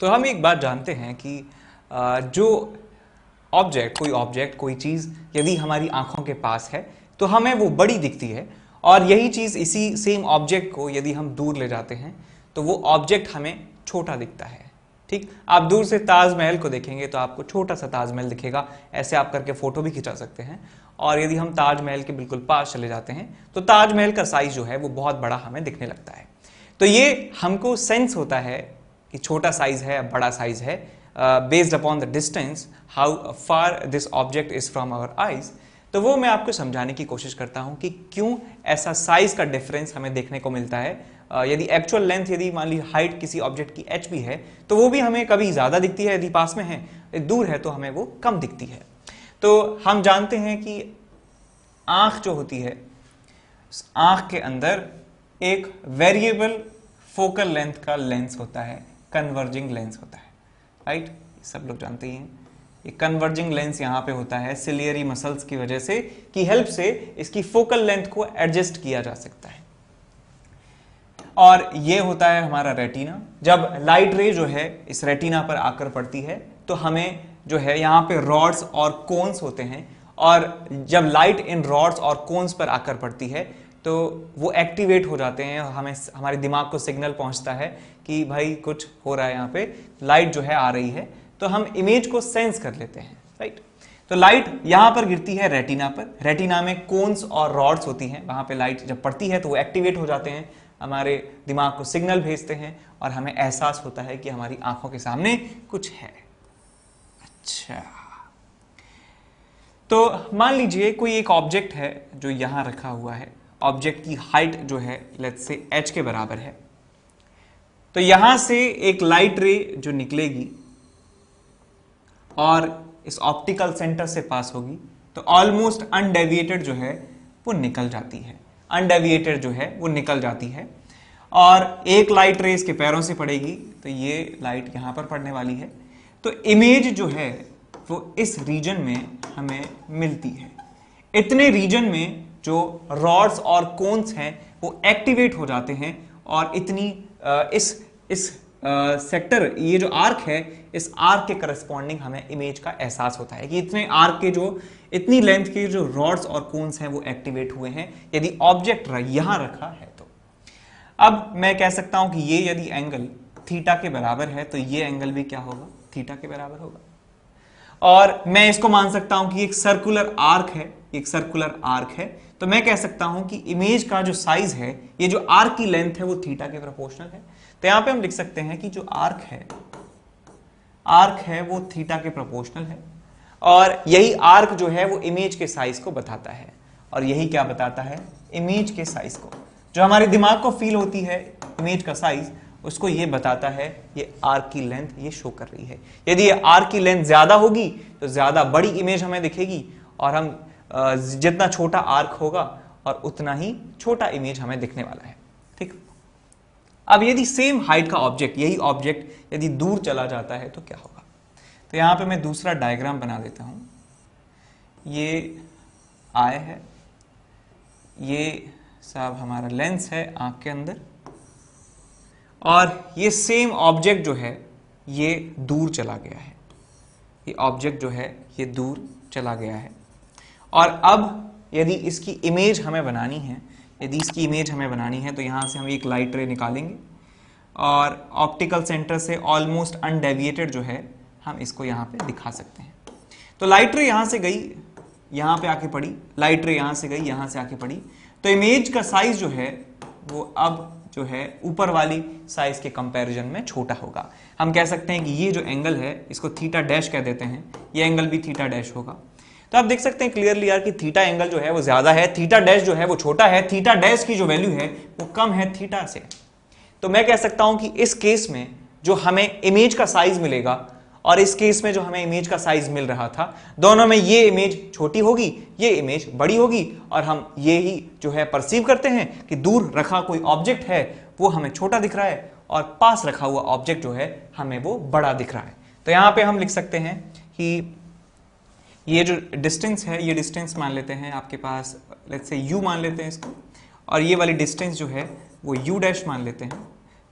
तो हम एक बात जानते हैं कि जो ऑब्जेक्ट कोई चीज़ यदि हमारी आंखों के पास है तो हमें वो बड़ी दिखती है, और यही चीज़ इसी सेम ऑब्जेक्ट को यदि हम दूर ले जाते हैं तो वो ऑब्जेक्ट हमें छोटा दिखता है। ठीक, आप दूर से ताजमहल को देखेंगे तो आपको छोटा सा ताजमहल दिखेगा, ऐसे आप करके फोटो भी खिंचा सकते हैं। और यदि हम ताजमहल के बिल्कुल पास चले जाते हैं तो ताजमहल का साइज जो है वो बहुत बड़ा हमें दिखने लगता है। तो ये हमको सेंस होता है कि छोटा साइज है, बड़ा साइज है, based upon the distance how far this object is from our eyes. तो वो मैं आपको समझाने की कोशिश करता हूं कि क्यों ऐसा साइज का डिफरेंस हमें देखने को मिलता है। यदि एक्चुअल लेंथ, यदि मान ली हाइट किसी ऑब्जेक्ट की h भी है तो वो भी हमें कभी ज्यादा दिखती है, यदि पास में है, दूर है तो हमें वो कम दिखती है। तो हम जानते हैं कि आंख जो होती है, आंख के अंदर एक वेरिएबल फोकल लेंथ का लेंस होता है, कन्वर्जिंग लेंस होता है, राइट। सब लोग जानते ही हैं ये कन्वर्जिंग लेंस यहाँ पे होता है सिलियरी मसल्स की वजह से, की हेल्प से इसकी फोकल लेंथ को एडजस्ट किया जा सकता है। और ये होता है हमारा रेटिना। जब लाइट रे जो है इस रेटिना पर आकर पड़ती है तो हमें जो है यहाँ पे रॉड्स और कोन्स होते हैं, और जब लाइट इन रॉड्स और कोन्स पर आकर पड़ती है तो वो एक्टिवेट हो जाते हैं, हमें हमारे दिमाग को सिग्नल पहुंचता है कि भाई कुछ हो रहा है, यहाँ पे लाइट जो है आ रही है, तो हम इमेज को सेंस कर लेते हैं, राइट। तो लाइट यहाँ पर गिरती है रेटिना पर, रेटिना में कोन्स और रॉड्स होती हैं, वहां पे लाइट जब पड़ती है तो वो एक्टिवेट हो जाते हैं, हमारे दिमाग को सिग्नल भेजते हैं और हमें एहसास होता है कि हमारी आंखों के सामने कुछ है। अच्छा, तो मान लीजिए कोई एक ऑब्जेक्ट है जो यहां रखा हुआ है, ऑब्जेक्ट की हाइट जो है लेट्स से h के बराबर है, तो यहां से एक लाइट रे जो निकलेगी और इस ऑप्टिकल सेंटर से पास होगी तो ऑलमोस्ट अनडेविएटेड जो है वो निकल जाती है, अनडेविएटेड जो है वो निकल जाती है। और एक लाइट रे इसके पैरों से पड़ेगी तो ये लाइट यहां पर पड़ने वाली है, तो इमेज जो है वो इस रीजन में हमें मिलती है। इतने रीजन में जो रॉड्स और कोन्स हैं वो एक्टिवेट हो जाते हैं, और इतनी इस सेक्टर, ये जो आर्क है, इस आर्क के करस्पॉन्डिंग हमें इमेज का एहसास होता है कि इतने आर्क के जो इतनी लेंथ के जो रॉड्स और कोन्स हैं वो एक्टिवेट हुए हैं यदि ऑब्जेक्ट यहां रखा है तो। अब मैं कह सकता हूं कि ये यदि एंगल थीटा के बराबर है तो ये एंगल भी क्या होगा, थीटा के बराबर होगा। और मैं इसको मान सकता हूं कि एक सर्कुलर आर्क है, एक सर्कुलर आर्क है, तो मैं कह सकता हूं कि इमेज का जो साइज है, ये जो आर्क की लेंथ है वो थीटा के प्रोपोर्शनल है। तो यहां पे हम लिख सकते हैं कि जो आर्क है वो थीटा के प्रोपोर्शनल है, और यही आर्क जो है वो इमेज के साइज को बताता है। और यही क्या बताता है, इमेज के साइज को, जो हमारे दिमाग को फील होती है इमेज का साइज, उसको ये बताता है, ये आर्क की लेंथ ये शो कर रही है। यदि ये आर्क की लेंथ ज्यादा होगी तो ज्यादा बड़ी इमेज हमें दिखेगी, और हम जितना छोटा आर्क होगा और उतना ही छोटा इमेज हमें दिखने वाला है, ठीक। अब यदि सेम हाइट का ऑब्जेक्ट, यही ऑब्जेक्ट यदि दूर चला जाता है तो क्या होगा। तो यहां पे मैं दूसरा डायग्राम बना देता हूं। ये आई है, ये साहब हमारा लेंस है आंख के अंदर, और ये सेम ऑब्जेक्ट जो है ये दूर चला गया है, ये ऑब्जेक्ट जो है ये दूर चला गया है। और अब यदि इसकी इमेज हमें बनानी है, यदि इसकी इमेज हमें बनानी है तो यहाँ से हम एक लाइट रे निकालेंगे, और ऑप्टिकल सेंटर से ऑलमोस्ट अनडेविएटेड जो है हम इसको यहाँ पे दिखा सकते हैं। तो लाइट रे यहाँ से गई, यहाँ पे आके पड़ी, लाइट रे यहाँ से गई, यहाँ से आके पड़ी, तो इमेज का साइज जो है वो अब जो है ऊपर वाली साइज के कंपैरिजन में छोटा होगा। हम कह सकते हैं कि ये जो एंगल है इसको थीटा डैश कह देते हैं, ये एंगल भी थीटा डैश होगा। तो आप देख सकते हैं क्लियरली यार कि थीटा एंगल जो है वो ज्यादा है, थीटा डैश जो है वो छोटा है, थीटा डैश की जो वैल्यू है वो कम है थीटा से। तो मैं कह सकता हूं कि इस केस में जो हमें इमेज का साइज मिलेगा और इस केस में जो हमें इमेज का साइज मिल रहा था, दोनों में ये इमेज छोटी होगी, ये इमेज बड़ी होगी, और हम ये ही जो है परसीव करते हैं कि दूर रखा कोई ऑब्जेक्ट है वो हमें छोटा दिख रहा है, और पास रखा हुआ ऑब्जेक्ट जो है हमें वो बड़ा दिख रहा है। तो यहां पे हम लिख सकते हैं कि ये जो डिस्टेंस है, ये डिस्टेंस मान लेते हैं आपके पास, लेट्स से u मान लेते हैं इसको, और ये वाली डिस्टेंस जो है वो u डैश मान लेते हैं।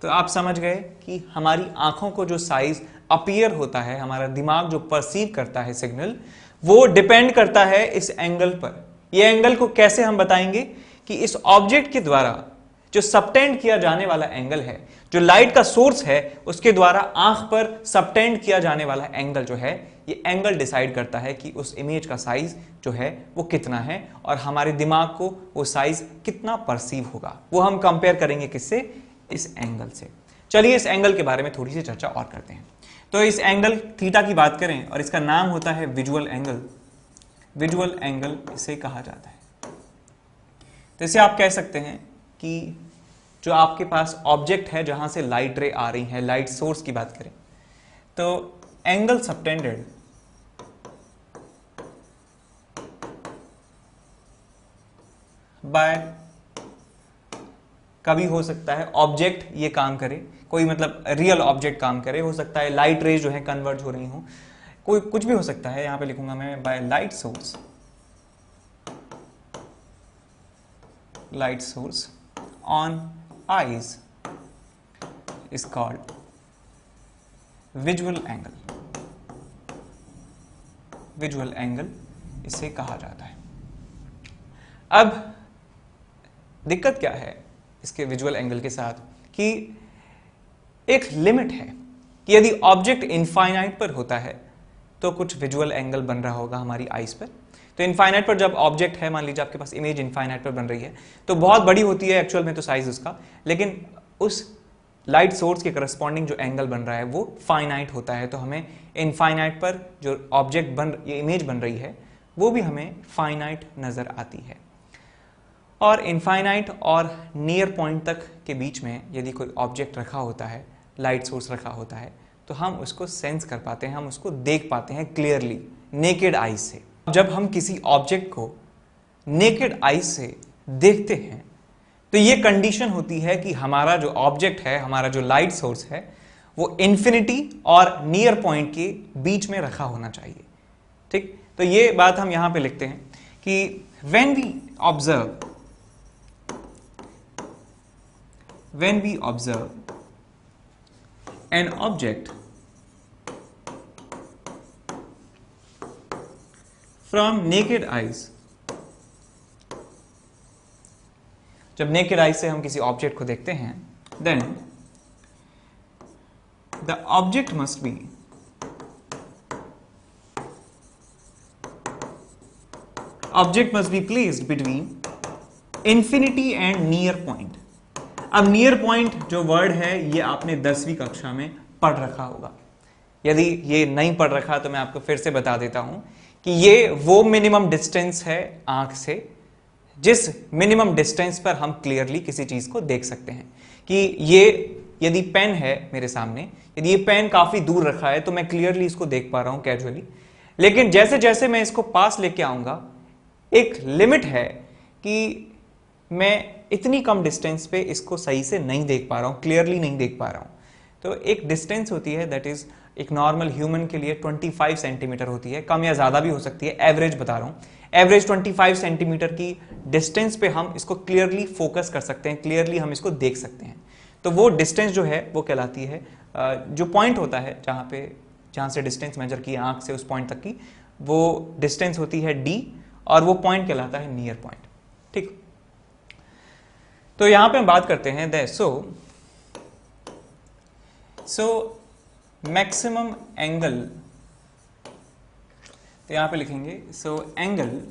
तो आप समझ गए कि हमारी आंखों को जो साइज अपीयर होता है, हमारा दिमाग जो परसीव करता है सिग्नल, वो डिपेंड करता है इस एंगल पर। ये एंगल को कैसे हम बताएंगे कि इस ऑब्जेक्ट के द्वारा जो सबटेंड किया जाने वाला एंगल है, जो लाइट का सोर्स है उसके द्वारा आंख पर सबटेंड किया जाने वाला एंगल जो है, ये एंगल डिसाइड करता है कि उस इमेज का साइज जो है वो कितना है और हमारे दिमाग को वो साइज कितना परसीव होगा। वो हम कंपेयर करेंगे किससे? इस एंगल से। चलिए इस एंगल के बारे में थोड़ी सी चर्चा और करते हैं। तो इस एंगल थीटा की बात करें और इसका नाम होता है विजुअल एंगल। विजुअल एंगल इसे कहा जाता है। तो इसे आप कह सकते हैं कि जो आपके पास ऑब्जेक्ट है जहां से लाइट रे आ रही है, लाइट सोर्स की बात करें, तो एंगल सबटेंडेड बाय, कभी हो सकता है ऑब्जेक्ट ये काम करे, कोई मतलब रियल ऑब्जेक्ट काम करे, हो सकता है लाइट रेज जो है कन्वर्ज हो रही हो, कोई कुछ भी हो सकता है। यहां पे लिखूंगा मैं by light source, light source on eyes is called visual angle। Visual angle इसे कहा जाता है। अब दिक्कत क्या है इसके विजुअल एंगल के साथ कि एक लिमिट है कि यदि ऑब्जेक्ट इनफाइनाइट पर होता है तो कुछ विजुअल एंगल बन रहा होगा हमारी आईज पर। तो इनफाइनाइट पर जब ऑब्जेक्ट है, मान लीजिए आपके पास इमेज इनफाइनाइट पर बन रही है, तो बहुत बड़ी होती है एक्चुअल में तो साइज उसका, लेकिन उस लाइट सोर्स के करस्पॉन्डिंग जो एंगल बन रहा है वो फाइनाइट होता है। तो हमें इनफाइनाइट पर जो ऑब्जेक्ट ये इमेज बन रही है वो भी हमें फाइनाइट नजर आती है। और इनफाइनाइट और नियर पॉइंट तक के बीच में यदि कोई ऑब्जेक्ट रखा होता है, लाइट सोर्स रखा होता है, तो हम उसको सेंस कर पाते हैं, हम उसको देख पाते हैं क्लियरली नेकेड आईज से। जब हम किसी ऑब्जेक्ट को नेकेड आईज से देखते हैं तो ये कंडीशन होती है कि हमारा जो ऑब्जेक्ट है, हमारा जो लाइट सोर्स है, वो इन्फिनिटी और नियर पॉइंट के बीच में रखा होना चाहिए। ठीक, तो ये बात हम यहां पे लिखते हैं कि when we observe an object from naked eyes, जब नेकेड आइज से हम किसी ऑब्जेक्ट को देखते हैं, then the object must be placed between infinity and near point. अब नियर पॉइंट जो वर्ड है ये आपने 10वीं कक्षा में पढ़ रखा होगा। यदि ये नहीं पढ़ रखा तो मैं आपको फिर से बता देता हूं कि ये वो मिनिमम डिस्टेंस है आंख से जिस मिनिमम डिस्टेंस पर हम क्लियरली किसी चीज को देख सकते हैं। कि ये यदि पेन है मेरे सामने, यदि ये पेन काफी दूर रखा है तो मैं क्लियरली इसको देख पा रहा हूं कैजुअली, लेकिन जैसे जैसे मैं इसको पास लेके आऊंगा एक लिमिट है कि मैं इतनी कम डिस्टेंस पे इसको सही से नहीं देख पा रहा हूं, क्लियरली नहीं देख पा रहा हूं। तो एक डिस्टेंस होती है, दैट इज एक नॉर्मल ह्यूमन के लिए 25 सेंटीमीटर होती है, कम या ज्यादा भी हो सकती है, एवरेज बता रहा हूं। एवरेज 25 सेंटीमीटर की डिस्टेंस पे हम इसको क्लियरली फोकस कर सकते हैं, क्लियरली हम इसको देख सकते हैं। तो वो डिस्टेंस जो है वो कहलाती है, जो पॉइंट होता है जहां से डिस्टेंस मेजर की आंख से उस पॉइंट तक की, वो डिस्टेंस होती है डी और वो पॉइंट कहलाता है नियर पॉइंट। ठीक, तो यहां पे हम बात करते हैं सो मैक्सिमम एंगल, तो यहां पे लिखेंगे so angle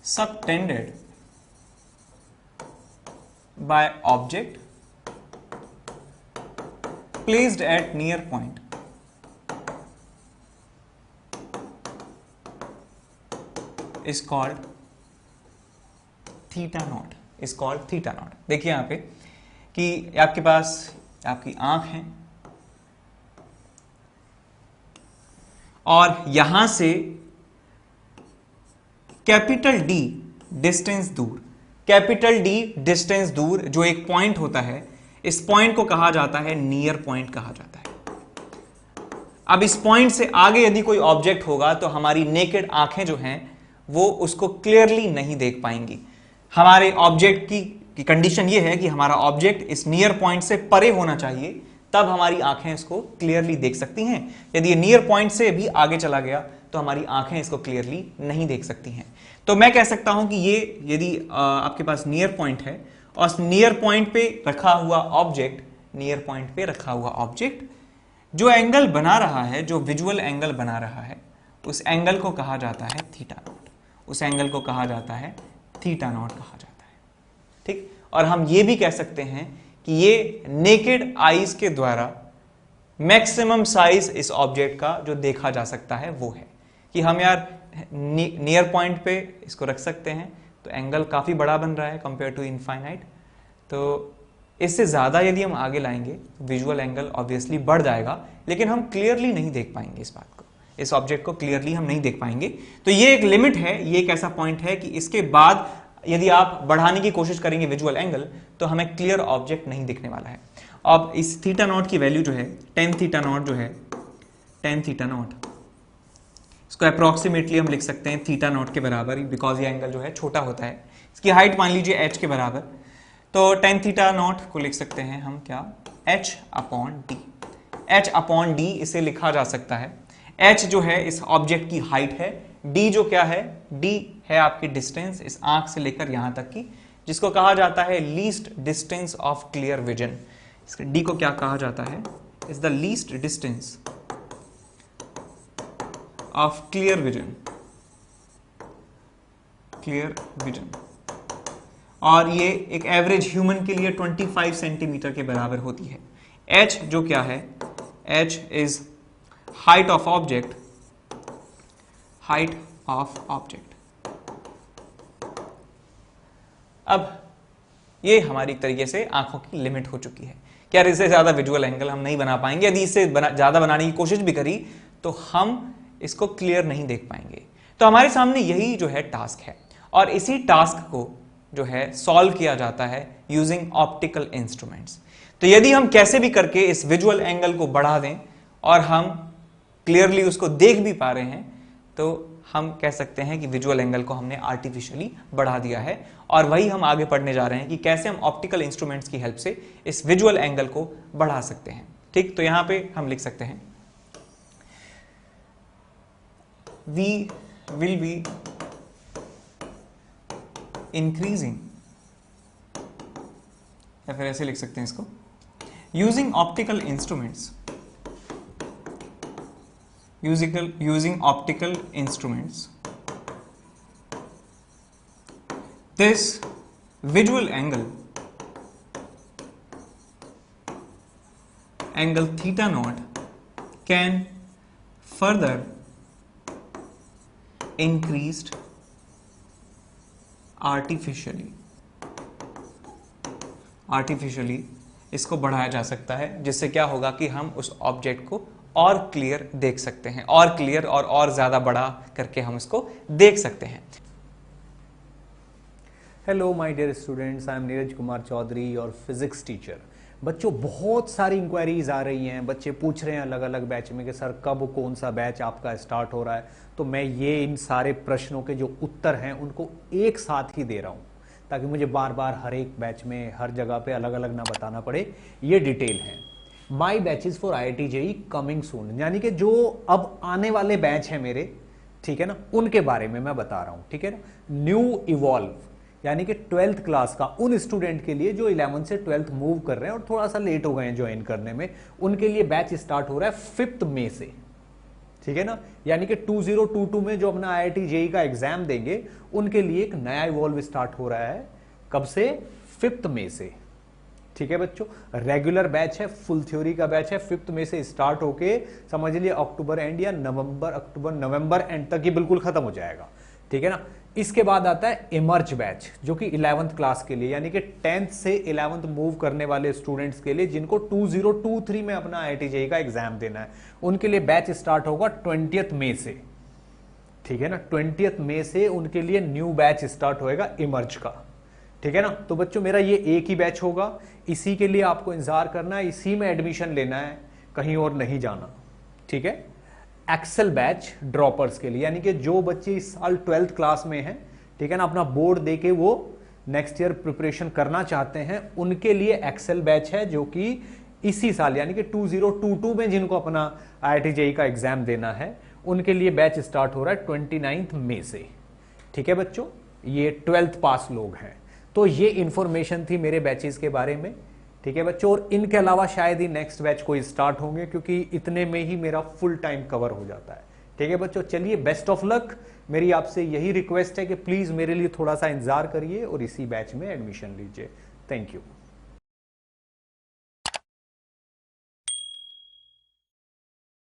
subtended by object placed at near point is called theta naught, is called theta naught. देखिए यहां पे कि आपके पास आपकी आंख है और यहां से कैपिटल डी डिस्टेंस दूर, कैपिटल डी डिस्टेंस दूर जो एक पॉइंट होता है, इस पॉइंट को कहा जाता है नियर पॉइंट कहा जाता है। अब इस पॉइंट से आगे यदि कोई ऑब्जेक्ट होगा तो हमारी नेकेड आंखें जो हैं वो उसको क्लियरली नहीं देख पाएंगी। हमारे ऑब्जेक्ट की कि कंडीशन ये है कि हमारा ऑब्जेक्ट इस नियर पॉइंट से परे होना चाहिए, तब हमारी आंखें इसको क्लियरली देख सकती हैं। यदि ये नियर पॉइंट से भी आगे चला गया तो हमारी आंखें इसको क्लियरली नहीं देख सकती हैं। तो मैं कह सकता हूं कि ये यदि आपके पास नियर पॉइंट है और नियर पॉइंट पे रखा हुआ ऑब्जेक्ट, नियर पॉइंट पे रखा हुआ ऑब्जेक्ट जो एंगल बना रहा है, जो विजुअल एंगल बना रहा है, उस एंगल को कहा जाता है थीटा नॉट। उस एंगल को कहा जाता है थीटा नॉट कहा जाता है। ठीक, और हम ये भी कह सकते हैं कि ये नेकेड आईज के द्वारा मैक्सिमम साइज इस ऑब्जेक्ट का जो देखा जा सकता है वो है कि हम यार नियर पॉइंट पे इसको रख सकते हैं तो एंगल काफी बड़ा बन रहा है कंपेयर टू इनफाइनाइट। तो इससे ज्यादा यदि हम आगे लाएंगे तो विजुअल एंगल ऑब्वियसली बढ़ जाएगा, लेकिन हम क्लियरली नहीं देख पाएंगे इस बात को, इस ऑब्जेक्ट को क्लियरली हम नहीं देख पाएंगे। तो ये एक लिमिट है, ये एक ऐसा पॉइंट है कि इसके बाद यदि आप बढ़ाने की कोशिश करेंगे विजुअल एंगल तो हमें क्लियर ऑब्जेक्ट नहीं दिखने वाला है। अब इस थीटा नॉट की वैल्यू जो है टेन थीटा नॉट जो है, टेन थीटा नॉट, इसको अप्रोक्सीमेटली हम लिख सकते हैं थीटा नॉट के बराबर, बिकॉज ये एंगल जो है छोटा होता है। इसकी हाइट मान लीजिए h के बराबर, तो टेन थीटा नॉट को लिख सकते हैं हम क्या, h upon D. h upon D इसे लिखा जा सकता है, h जो है इस ऑब्जेक्ट की हाइट है, d जो क्या है, d है आपकी डिस्टेंस इस आंख से लेकर यहां तक की, जिसको कहा जाता है least distance of clear vision. इसके d को क्या कहा जाता है, is the least distance of clear vision, clear vision. और ये एक एवरेज ह्यूमन के लिए 25 सेंटीमीटर के बराबर होती है। h जो क्या है, h is height of object, height of object. अब ये हमारी तरीके से आंखों की लिमिट हो चुकी है कि यार इससे ज्यादा विजुअल एंगल हम नहीं बना पाएंगे, यदि इससे ज्यादा बनाने की कोशिश भी करी तो हम इसको क्लियर नहीं देख पाएंगे। तो हमारे सामने यही जो है टास्क है, और इसी टास्क को जो है सॉल्व किया जाता है यूजिंग ऑप्टिकल इंस्ट्रूमेंट्स। तो यदि हम कैसे भी करके इस विजुअल एंगल को बढ़ा दें और हम क्लियरली उसको देख भी पा रहे हैं, तो हम कह सकते हैं कि विजुअल एंगल को हमने आर्टिफिशियली बढ़ा दिया है। और वही हम आगे पढ़ने जा रहे हैं कि कैसे हम ऑप्टिकल इंस्ट्रूमेंट्स की हेल्प से इस विजुअल एंगल को बढ़ा सकते हैं। ठीक, तो यहां पे हम लिख सकते हैं we will be increasing, या फिर ऐसे लिख सकते हैं इसको, using optical instruments, using optical instruments, this visual angle theta naught can further increased artificially इसको बढ़ाया जा सकता है, जिससे क्या होगा कि हम उस ऑब्जेक्ट को और क्लियर देख सकते हैं, और क्लियर और ज्यादा बड़ा करके हम इसको देख सकते हैं। Hello my dear students, I am Neeraj Kumar Chaudhary और फिजिक्स टीचर। बच्चों बहुत सारी इंक्वायरीज आ रही हैं, बच्चे पूछ रहे हैं अलग अलग बैच में कि सर कब कौन सा बैच आपका स्टार्ट हो रहा है। तो मैं ये इन सारे प्रश्नों के जो उत्तर हैं उनको एक साथ ही दे रहा हूँ, ताकि मुझे बार बार हर एक बैच में हर जगह पे अलग अलग ना बताना पड़े। ये डिटेल है। My batches for IIT JEE coming soon, यानी कि जो अब आने वाले बैच हैं मेरे, ठीक है ना, उनके बारे में मैं बता रहा हूँ। ठीक है ना, न्यू इवॉल्व यानी कि 12th क्लास का उन स्टूडेंट के लिए जो 11th से 12th मूव कर रहे हैं और थोड़ा सा लेट हो गए हैं ज्वाइन करने में, उनके लिए बैच स्टार्ट हो रहा है 5 मई से। ठीक है ना, यानी कि 2022 में जो अपना IIT JEE का एग्जाम देंगे उनके लिए एक नया इवॉल्व स्टार्ट हो रहा है। कब से? 5 मई से। ठीक है बच्चों, रेगुलर बैच है, फुल थ्योरी का बैच है, 5 मई से स्टार्ट होके समझ लिए अक्टूबर एंड या नवंबर एंड तक ये बिल्कुल खत्म हो जाएगा। ठीक है ना, इसके बाद आता है इमर्ज बैच, जो कि 11th क्लास के लिए यानी कि 10th से 11th मूव करने वाले स्टूडेंट्स के लिए, जिनको 2023 में अपना IIT JEE का एग्जाम देना है, उनके लिए बैच स्टार्ट होगा 20th मई से। ठीक है ना, 20th मई से उनके लिए न्यू बैच स्टार्ट होएगा इमर्ज का। ठीक है ना, तो बच्चों मेरा ये एक ही बैच होगा, इसी के लिए आपको इंतजार करना है, इसी में एडमिशन लेना है, कहीं और नहीं जाना। ठीक है, एक्सेल बैच ड्रॉपर्स के लिए, यानी कि जो बच्चे इस साल 12th क्लास में हैं, ठीक है ना, अपना बोर्ड देके वो नेक्स्ट ईयर प्रिपरेशन करना चाहते हैं उनके लिए एक्सेल बैच है, जो कि इसी साल यानी कि 2022 में जिनको अपना IIT JEE का एग्जाम देना है उनके लिए बैच स्टार्ट हो रहा है 29 मई से। ठीक है बच्चों, ये 12th पास लोग हैं। तो ये इंफॉर्मेशन थी मेरे बैचेस के बारे में। ठीक है बच्चों, और इनके अलावा शायद ही नेक्स्ट बैच कोई स्टार्ट होंगे, क्योंकि इतने में ही मेरा फुल टाइम कवर हो जाता है। ठीक है बच्चों, चलिए बेस्ट ऑफ लक। मेरी आपसे यही रिक्वेस्ट है कि प्लीज मेरे लिए थोड़ा सा इंतजार करिए और इसी बैच में एडमिशन लीजिए। Thank you.